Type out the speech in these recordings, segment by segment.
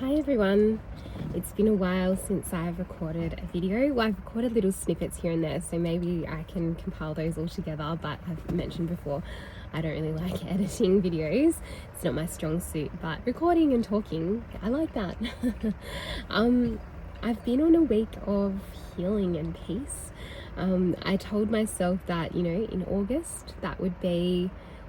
Hi everyone, it's been a while since I've recorded a video. Well, I've recorded little snippets here and there, so maybe I can compile those all together, but I've mentioned before I don't really like editing videos. It's not my strong suit, but recording and talking, I like that. I've been on a week of healing and peace. I told myself that, in August,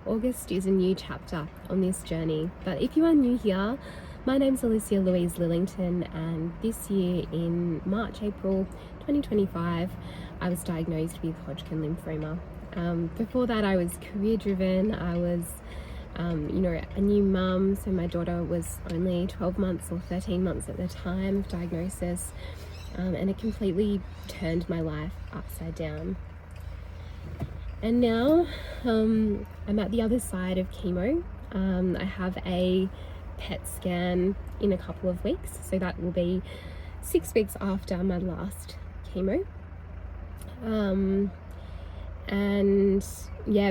August is a new chapter on this journey. But if you are new here, my name's Alicia Louise Lillington, and this year in April 2025, I was diagnosed with Hodgkin lymphoma. Before that, I was career driven. I was, a new mum, so my daughter was only 12 months or 13 months at the time of diagnosis, and it completely turned my life upside down. And now I'm at the other side of chemo. I have a PET scan in a couple of weeks, so that will be 6 weeks after my last chemo.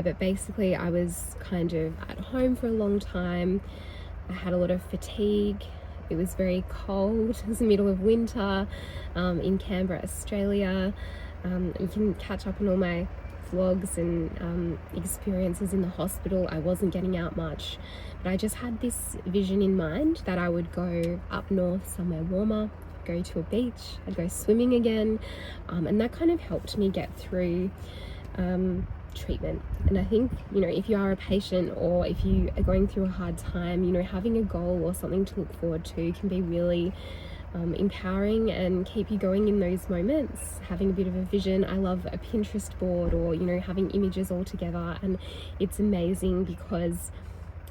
But basically I was kind of at home for a long time. I had a lot of fatigue. It was very cold. It was the middle of winter in Canberra, Australia. You can catch up on all my vlogs and experiences in the hospital. I wasn't getting out much, but I just had this vision in mind that I would go up north somewhere warmer, go to a beach, I'd go swimming again, and that kind of helped me get through treatment. And I think, if you are a patient or if you are going through a hard time, having a goal or something to look forward to can be really empowering and keep you going in those moments. Having a bit of a vision. I love a Pinterest board or having images all together, and it's amazing because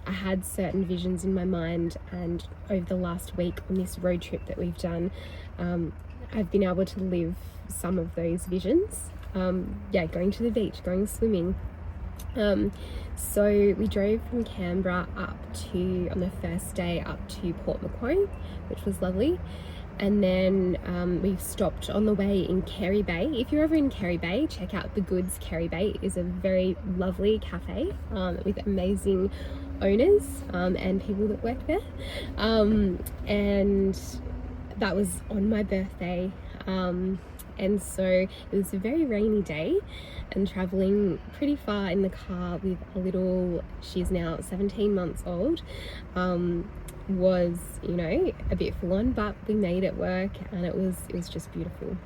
I had certain visions in my mind, and over the last week on this road trip that we've done, I've been able to live some of those visions. Going to the beach, going swimming. So we drove from Canberra on the first day up to Port Macquarie, which was lovely. And then we stopped on the way in Kerry Bay. If you're ever in Kerry Bay, check out The Goods Kerry Bay. It is a very lovely cafe with amazing owners and people that work there. And that was on my birthday. And so it was a very rainy day, and traveling pretty far in the car with she's now 17 months old, was, a bit full on, but we made it work, and it was just beautiful.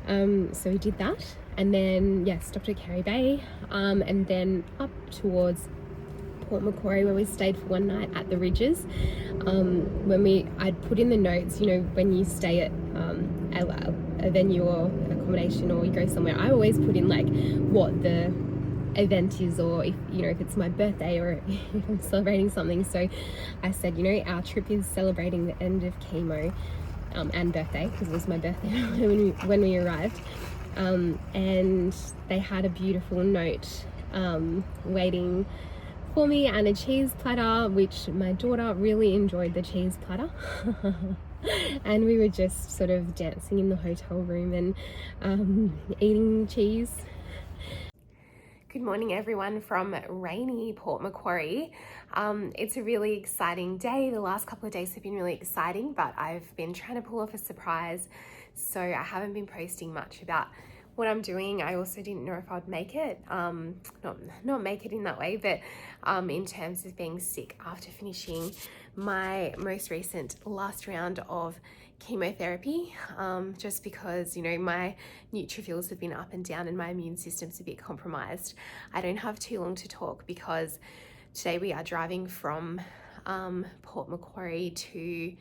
So we did that, and then stopped at Kerry Bay, and then up towards Port Macquarie, where we stayed for one night at the Ridges. I'd put in the notes, when you stay at a venue or accommodation, or you go somewhere, I always put in like what the event is, or if it's my birthday or if I'm celebrating something. So I said, our trip is celebrating the end of chemo and birthday, because it was my birthday when we arrived. And they had a beautiful note waiting for me, and a cheese platter, which my daughter really enjoyed the cheese platter. And we were just sort of dancing in the hotel room and eating cheese. Good morning everyone from rainy Port Macquarie. It's a really exciting day. The last couple of days have been really exciting, but I've been trying to pull off a surprise, so I haven't been posting much about what I'm doing. I also didn't know if I'd make it, not make it in that way, but in terms of being sick after finishing my most recent last round of chemotherapy, just because my neutrophils have been up and down and my immune system's a bit compromised. I don't have too long to talk because today we are driving from Port Macquarie to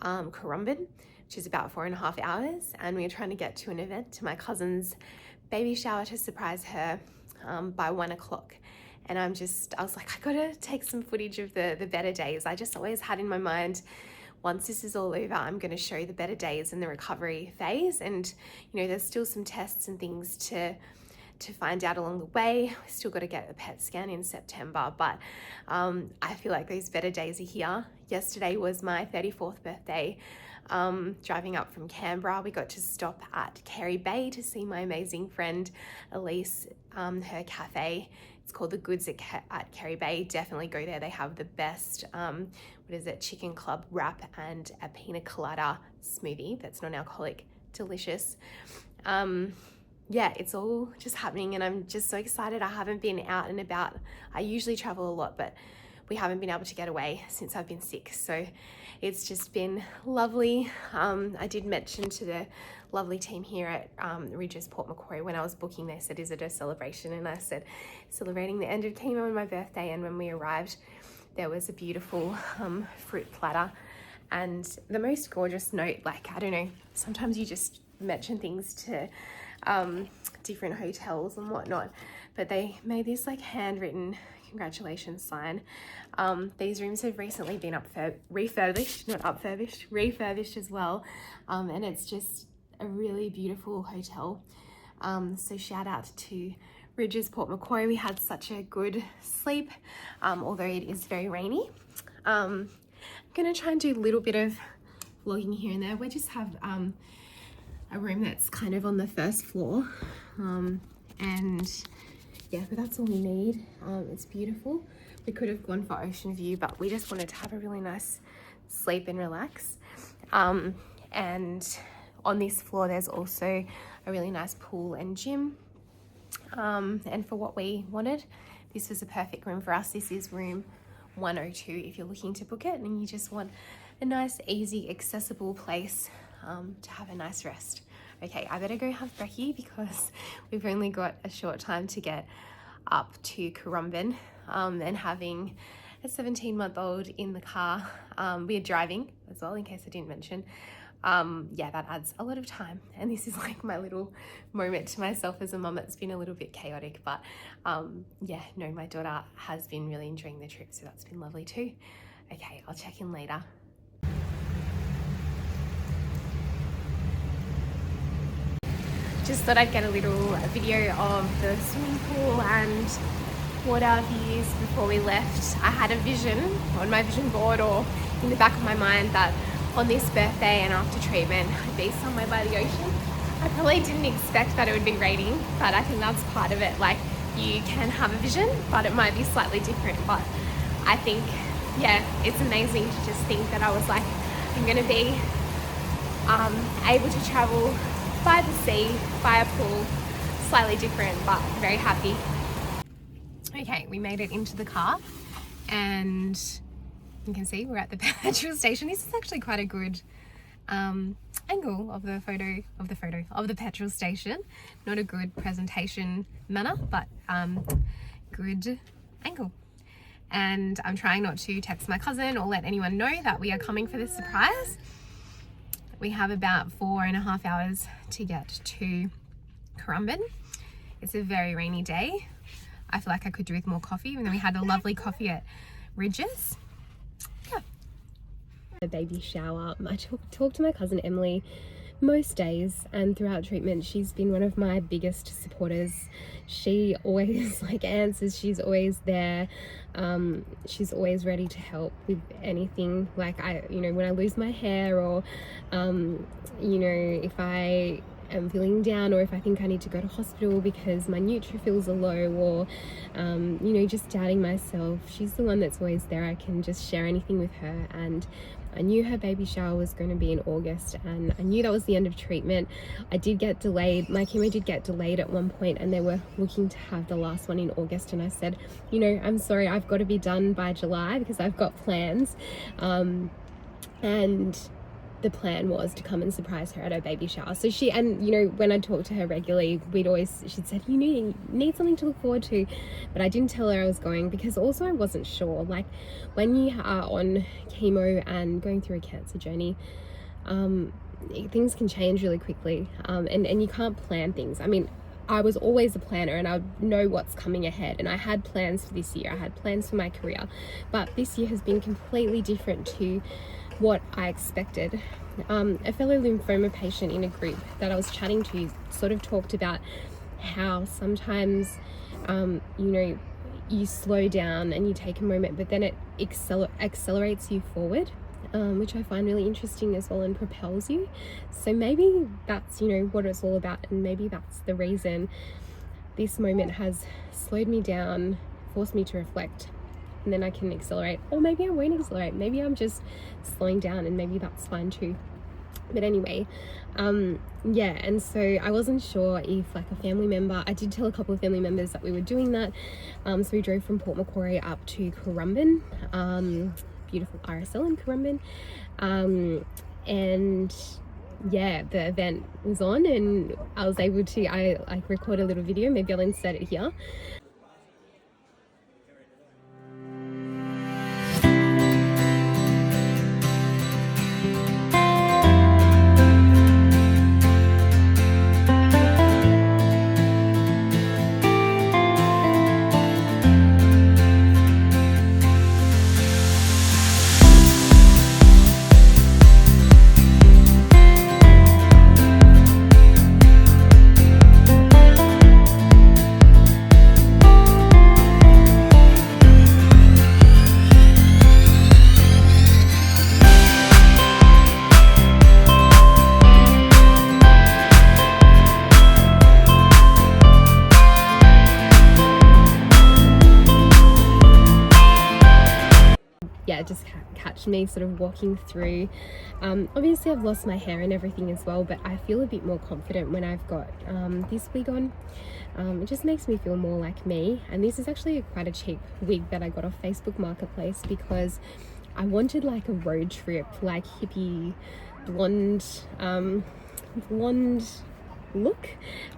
Currumbin, which is about 4.5 hours, and we're trying to get to an event, to my cousin's baby shower, to surprise her by 1 o'clock. And I was like, I gotta take some footage of the better days. I just always had in my mind, once this is all over, I'm gonna show the better days in the recovery phase. And there's still some tests and things to find out along the way. We still got to get a PET scan in September, but I feel like those better days are here. Yesterday was my 34th birthday. Driving up from Canberra, we got to stop at Kerry Bay to see my amazing friend Elise, her cafe It's called the Goods at Kerry Bay. Definitely go there. They have the best, chicken club wrap and a pina colada smoothie that's non-alcoholic. Delicious. Yeah, it's all just happening and I'm just so excited. I haven't been out and about. I usually travel a lot, but we haven't been able to get away since I've been sick. So it's just been lovely. I did mention to the lovely team here at Ridges Port Macquarie when I was booking, they said, is it a celebration? And I said, celebrating the end of chemo and my birthday. And when we arrived, there was a beautiful fruit platter and the most gorgeous note. Like, I don't know, sometimes you just mention things to different hotels and whatnot, but they made this like handwritten congratulations sign. These rooms have recently been refurbished as well, and it's just a really beautiful hotel. So shout out to Ridges Port Macquarie. We had such a good sleep, although it is very rainy. I'm gonna try and do a little bit of vlogging here and there. We just have a room that's kind of on the first floor, and yeah, but that's all we need. It's beautiful. We could have gone for ocean view, but we just wanted to have a really nice sleep and relax. And on this floor there's also a really nice pool and gym, and for what we wanted, this was a perfect room for us. This is room 102 if you're looking to book it and you just want a nice, easy, accessible place to have a nice rest. Okay, I better go have brekkie because we've only got a short time to get up to Currumbin, and having a 17-month-old in the car. We are driving as well, in case I didn't mention. Yeah, that adds a lot of time, and this is like my little moment to myself as a mum. It's been a little bit chaotic, but yeah, no, my daughter has been really enjoying the trip, so that's been lovely too. Okay, I'll check in later. Just thought I'd get a little video of the swimming pool and water views before we left. I had a vision on my vision board or in the back of my mind that on this birthday and after treatment I'd be somewhere by the ocean. I probably didn't expect that it would be raining, but I think that's part of it. Like, you can have a vision, but it might be slightly different. But I think, yeah, it's amazing to just think that I was like, I'm gonna be able to travel by the sea, by a pool, slightly different, but very happy. Okay, we made it into the car and you can see we're at the petrol station. This is actually quite a good angle of the petrol station. Not a good presentation manner, but good angle. And I'm trying not to text my cousin or let anyone know that we are coming for this surprise. We have about 4.5 hours to get to Currumbin. It's a very rainy day. I feel like I could do with more coffee, and then we had a lovely coffee at Ridges. Yeah. A baby shower. I talk to my cousin Emily most days, and throughout treatment she's been one of my biggest supporters. She always answers, she's always there. She's always ready to help with anything. Like, when I lose my hair, or if I am feeling down, or if I think I need to go to hospital because my neutrophils are low, or just doubting myself, she's the one that's always there. I can just share anything with her. And I knew her baby shower was going to be in August, and I knew that was the end of treatment. I did get delayed. My chemo did get delayed at one point, and they were looking to have the last one in August. And I said, I'm sorry, I've got to be done by July because I've got plans. And the plan was to come and surprise her at her baby shower. So when I talked to her regularly, she'd said, you need something to look forward to. But I didn't tell her I was going, because also I wasn't sure. Like, when you are on chemo and going through a cancer journey, things can change really quickly, and you can't plan things. I mean, I was always a planner and I know what's coming ahead, and I had plans for this year. I had plans for my career, but this year has been completely different to what I expected. A fellow lymphoma patient in a group that I was chatting to sort of talked about how sometimes you slow down and you take a moment, but then it accelerates you forward, which I find really interesting as well, and propels you. So maybe that's what it's all about, and maybe that's the reason this moment has slowed me down, forced me to reflect, and then I can accelerate. Or maybe I won't accelerate, maybe I'm just slowing down, and maybe that's fine too. But anyway, yeah, and so I wasn't sure if like a family member, I did tell a couple of family members that we were doing that. So we drove from Port Macquarie up to Currumbin, beautiful RSL in Currumbin, and yeah, the event was on, and I was able to, I like record a little video, maybe I'll insert it here. Yeah, just catch me sort of walking through. Obviously I've lost my hair and everything as well, but I feel a bit more confident when I've got this wig on. It just makes me feel more like me. And this is actually quite a cheap wig that I got off Facebook Marketplace, because I wanted like a road trip, like hippie blonde look.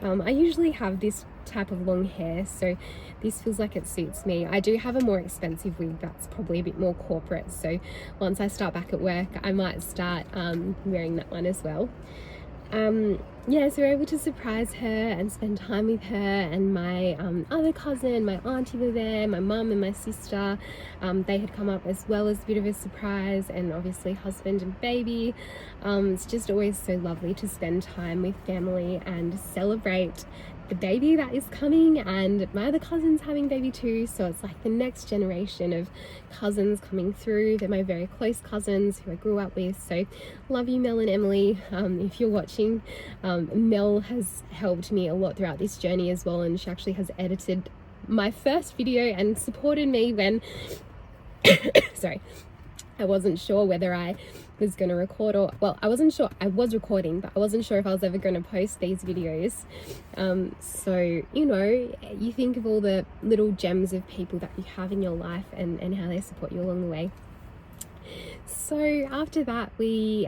I usually have this type of long hair, so this feels like it suits me. I do have a more expensive wig that's probably a bit more corporate, so once I start back at work I might start wearing that one as well. Yeah, so we were able to surprise her and spend time with her, and my other cousin, my auntie were there, my mum and my sister. They had come up as well as a bit of a surprise, and obviously husband and baby. It's just always so lovely to spend time with family and celebrate the baby that is coming, and my other cousin's having baby too, so it's like the next generation of cousins coming through. They're my very close cousins who I grew up with, so love you, Mel and Emily, if you're watching. Mel has helped me a lot throughout this journey as well, and she actually has edited my first video and supported me when sorry, I wasn't sure whether I was going to record, or well, I wasn't sure. I was recording, but I wasn't sure if I was ever going to post these videos. So you know, you think of all the little gems of people that you have in your life, and how they support you along the way. So after that, we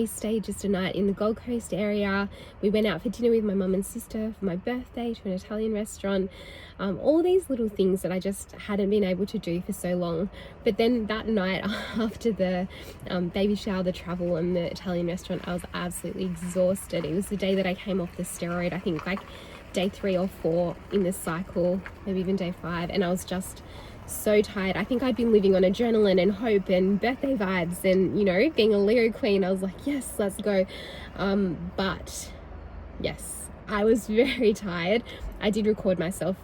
stayed just a night in the Gold Coast area. We went out for dinner with my mum and sister for my birthday to an Italian restaurant. All these little things that I just hadn't been able to do for so long. But then that night after the baby shower, the travel and the Italian restaurant, I was absolutely exhausted. It was the day that I came off the steroid, I think like day 3 or 4 in the cycle, maybe even day 5, and I was just so tired. I think I'd been living on adrenaline and hope and birthday vibes, and you know, being a Leo queen, I was like, yes, let's go. But yes, I was very tired. I did record myself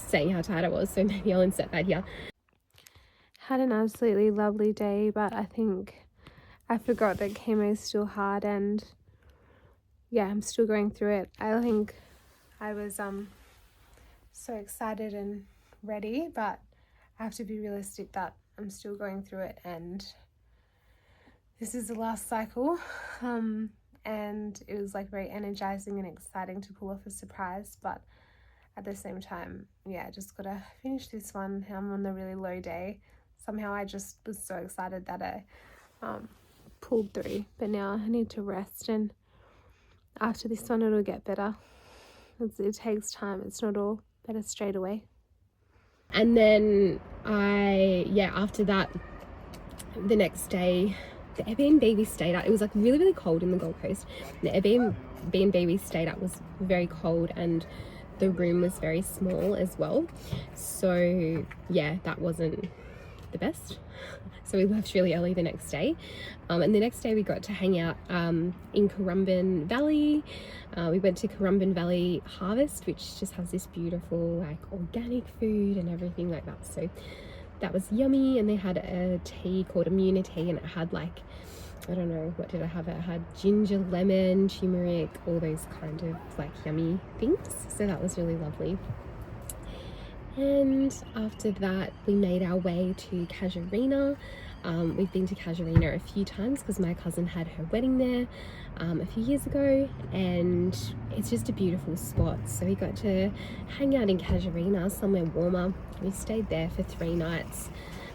saying how tired I was, so maybe I'll insert that here. Had an absolutely lovely day, but I think I forgot that chemo is still hard, and yeah, I'm still going through it. I think I was so excited and ready, but I have to be realistic that I'm still going through it, and this is the last cycle. And it was like very energizing and exciting to pull off a surprise, but at the same time, yeah, I just gotta finish this one. I'm on the really low day. Somehow I just was so excited that I pulled through, but now I need to rest, and after this one it'll get better. It takes time, it's not all better straight away. And then after that, the next day, the Airbnb we stayed at, it was like really, really cold in the Gold Coast. The Airbnb we stayed at was very cold, and the room was very small as well. So yeah, that wasn't the best. So we left really early the next day. And the next day we got to hang out in Currumbin Valley. We went to Currumbin Valley Harvest, which just has this beautiful like organic food and everything like that. So that was yummy. And they had a tea called Immunity, and it had like I don't know, what did I have? I had ginger, lemon, turmeric, all those kind of like yummy things. So that was really lovely. And after that, we made our way to Casuarina. We've been to Casuarina a few times because my cousin had her wedding there a few years ago, and it's just a beautiful spot. So we got to hang out in Casuarina, somewhere warmer. We stayed there for 3 nights.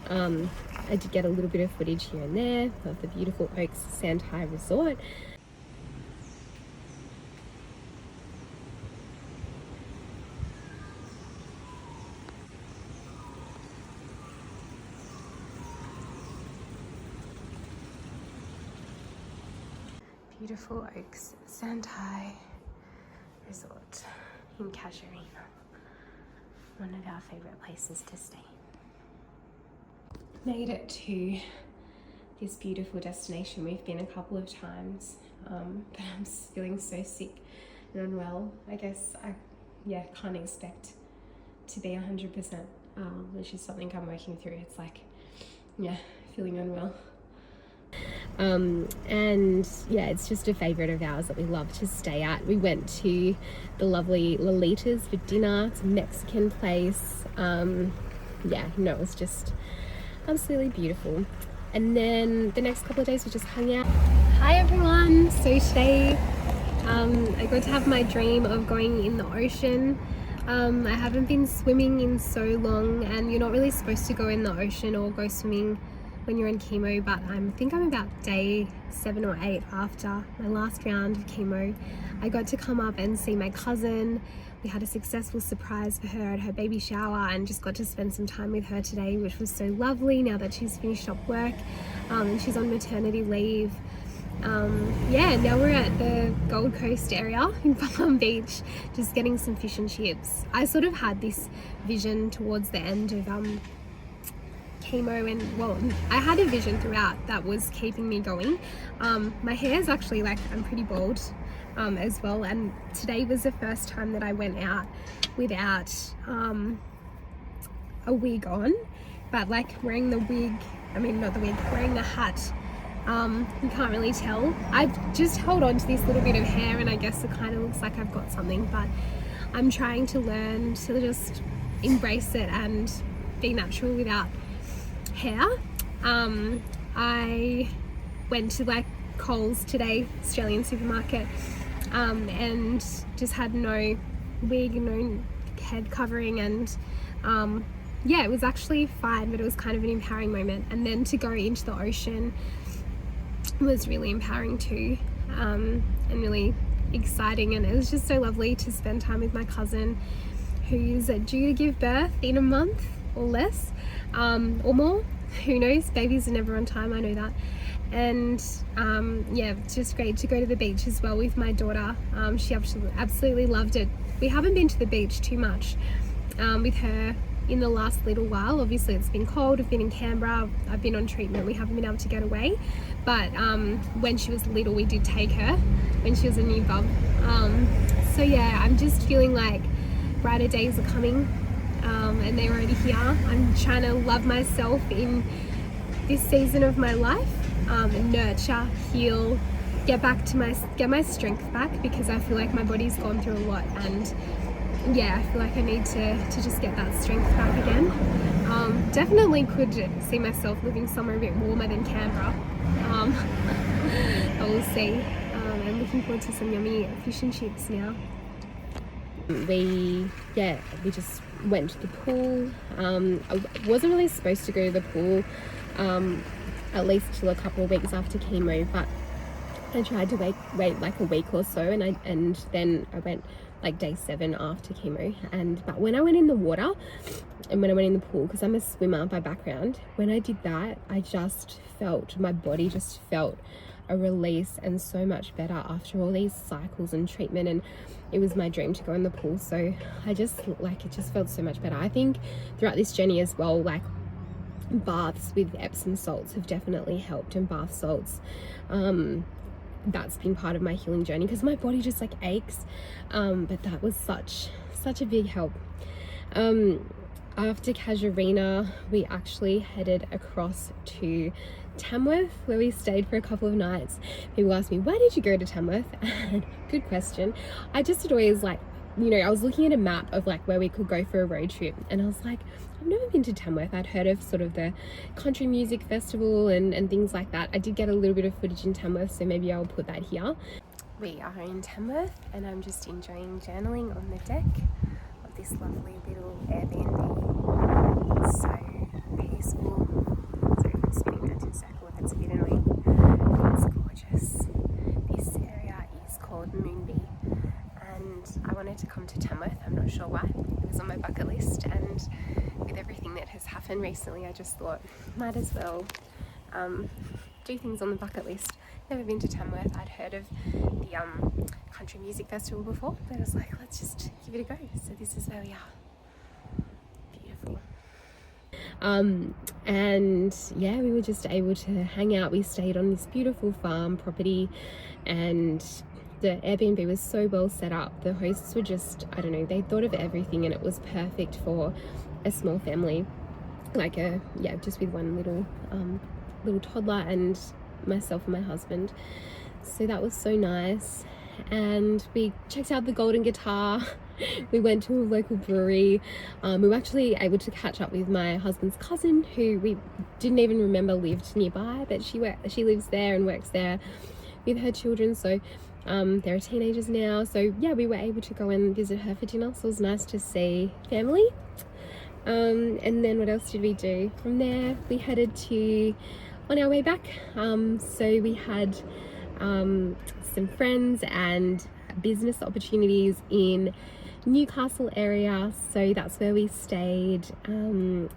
I did get a little bit of footage here and there of the beautiful Oaks Sandhigh Resort. Beautiful Oaks Sandhigh Resort in Casuarina. One of our favourite places to stay. Made it to this beautiful destination. We've been a couple of times, but I'm feeling so sick and unwell. I guess I can't expect to be 100%, which is something I'm working through. It's like, feeling unwell. And yeah, it's just a favourite of ours that we love to stay at. We went to the lovely Lolita's for dinner. It's a Mexican place. It was just absolutely beautiful. And then the next couple of days we just hung out. Hi everyone! So today I got to have my dream of going in the ocean. I haven't been swimming in so long, and you're not really supposed to go in the ocean or go swimming when you're in chemo, but I think I'm about day 7 or 8 after my last round of chemo. I got to come up and see my cousin. We had a successful surprise for her at her baby shower and just got to spend some time with her today, which was so lovely now that she's finished up work and she's on maternity leave. Now we're at the Gold Coast area in Palm Beach, just getting some fish and chips. I sort of had this vision towards the end of chemo, and I had a vision throughout that was keeping me going. My hair's actually I'm pretty bald as well, and today was the first time that I went out without a wig on, but wearing the wig, wearing the hat, you can't really tell. I've just held on to this little bit of hair, and I guess it kind of looks like I've got something, but I'm trying to learn to just embrace it and be natural without hair. I went to Coles today, Australian supermarket, and just had no wig, no head covering, and it was actually fine, but it was kind of an empowering moment. And then to go into the ocean was really empowering too, and really exciting, and it was just so lovely to spend time with my cousin who's due to give birth in a month or less, or more, who knows, babies are never on time, I know that. And it's just great to go to the beach as well with my daughter. She absolutely loved it. We haven't been to the beach too much with her in the last little while. Obviously it's been cold, I've been in Canberra, I've been on treatment, we haven't been able to get away, but when she was little we did take her when she was a new bub. I'm just feeling like brighter days are coming, and they're already here. I'm trying to love myself in this season of my life, and nurture, heal, get my strength back, because I feel like my body's gone through a lot, and I feel like I need to just get that strength back again. Definitely could see myself living somewhere a bit warmer than Canberra. I will see. I'm looking forward to some yummy fish and chips now. We just went to the pool. I wasn't really supposed to go to the pool at least till a couple of weeks after chemo, but I tried to wait like a week or so, and then I went day 7 after chemo. But when I went in the water and when I went in the pool, because I'm a swimmer by background, when I did that, I just felt, my body just felt a release and so much better after all these cycles and treatment. And it was my dream to go in the pool, so I just it just felt so much better. I think throughout this journey as well, baths with Epsom salts have definitely helped, and bath salts, that's been part of my healing journey, because my body just aches, but that was such a big help. After Casuarina, we actually headed across to Tamworth, where we stayed for a couple of nights. People ask me, why did you go to Tamworth? Good question. I just had always like, you know, I was looking at a map of like where we could go for a road trip, and I was like, I've never been to Tamworth. I'd heard of sort of the country music festival and things like that. I did get a little bit of footage in Tamworth, so maybe I'll put that here. We are in Tamworth, and I'm just enjoying journaling on the deck of this lovely little Airbnb. It's so peaceful. Sorry if I'm spinning around in a circle if it's a bit annoying. It's gorgeous. This area is called Moonbee, and I wanted to come to Tamworth. I'm not sure why. It was on my bucket list, and with everything that has happened recently, I just thought might as well do things on the bucket list. Never been to Tamworth. I'd heard of the country music festival before, but I was like, let's just give it a go. So this is where we are. Beautiful. And yeah, we were just able to hang out. We stayed on this beautiful farm property, and the Airbnb was so well set up. The hosts were just, I don't know, they thought of everything, and it was perfect for a small family, like just with one little toddler and myself and my husband. So that was so nice. And we checked out the Golden Guitar. We went to a local brewery. We were actually able to catch up with my husband's cousin, who we didn't even remember lived nearby, but she lives there and works there with her children. So they're teenagers now. So yeah, we were able to go and visit her for dinner. So it was nice to see family. And then what else did we do? From there, we headed on our way back. So we had some friends and business opportunities in Newcastle area, so that's where we stayed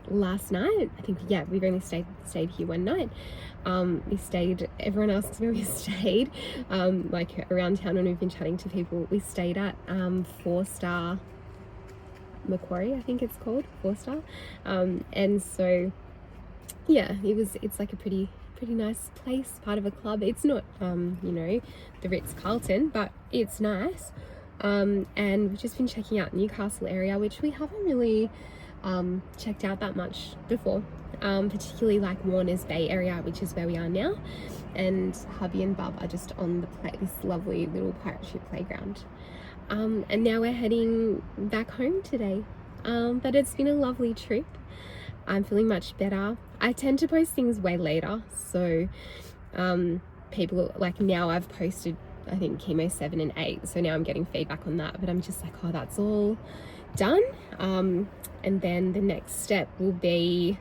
last night. I think, yeah, we've only stayed here one night. Everyone asks where we stayed, like around town, when we've been chatting to people. We stayed at 4-star Macquarie, I think it's called, 4-star. And so yeah, it's like a pretty nice place, part of a club. It's not you know, the Ritz-Carlton, but it's nice. And we've just been checking out Newcastle area, which we haven't really checked out that much before, particularly like Warners Bay area, which is where we are now, and hubby and bub are just on this lovely little pirate ship playground. And now we're heading back home today, but it's been a lovely trip. I'm feeling much better. I tend to post things way later, so people, like, now I've posted, I think, Chemo 7 and 8, so now I'm getting feedback on that, but I'm just like, oh, that's all done. And then the next step will be,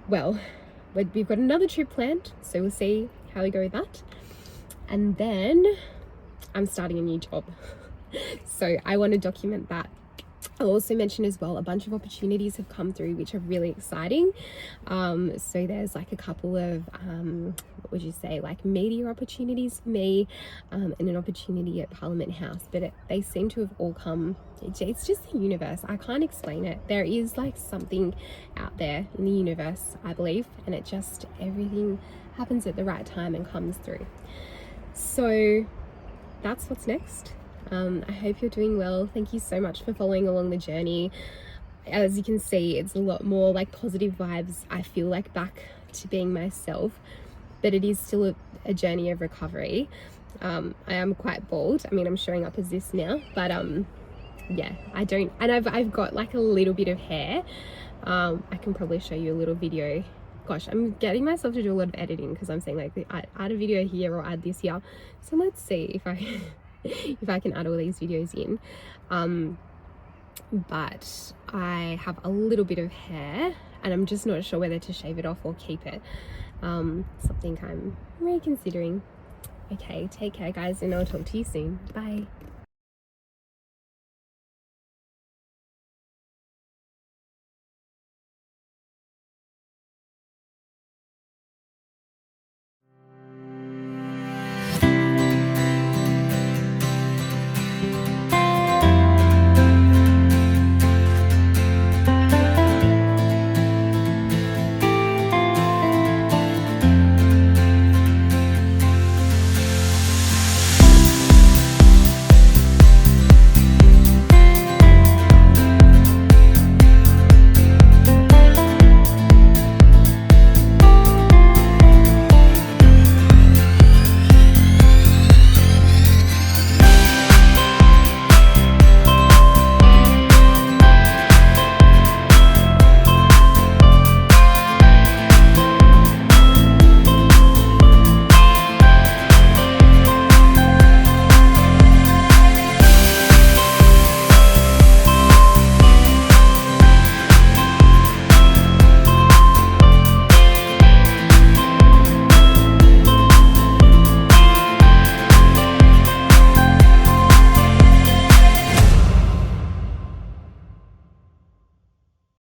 well, we've got another trip planned, so we'll see how we go with that. And then I'm starting a new job, so I want to document that. I'll also mention as well, a bunch of opportunities have come through which are really exciting. So there's like a couple of what would you say, like media opportunities for me, and an opportunity at Parliament House, but they seem to have all come, it's just the universe. I can't explain it. There is like something out there in the universe, I believe, and it just, everything happens at the right time and comes through. So that's what's next. I hope you're doing well. Thank you so much for following along the journey. As you can see, it's a lot more like positive vibes. I feel like back to being myself, but it is still a journey of recovery. I am quite bald. I mean, I'm showing up as this now, but yeah, I've got like a little bit of hair. I can probably show you a little video. Gosh, I'm getting myself to do a lot of editing because I'm saying like add a video here or add this here. So let's see if I can add all these videos in. But I have a little bit of hair and I'm just not sure whether to shave it off or keep it. Something I'm reconsidering. Okay, take care guys, and I'll talk to you soon. Bye.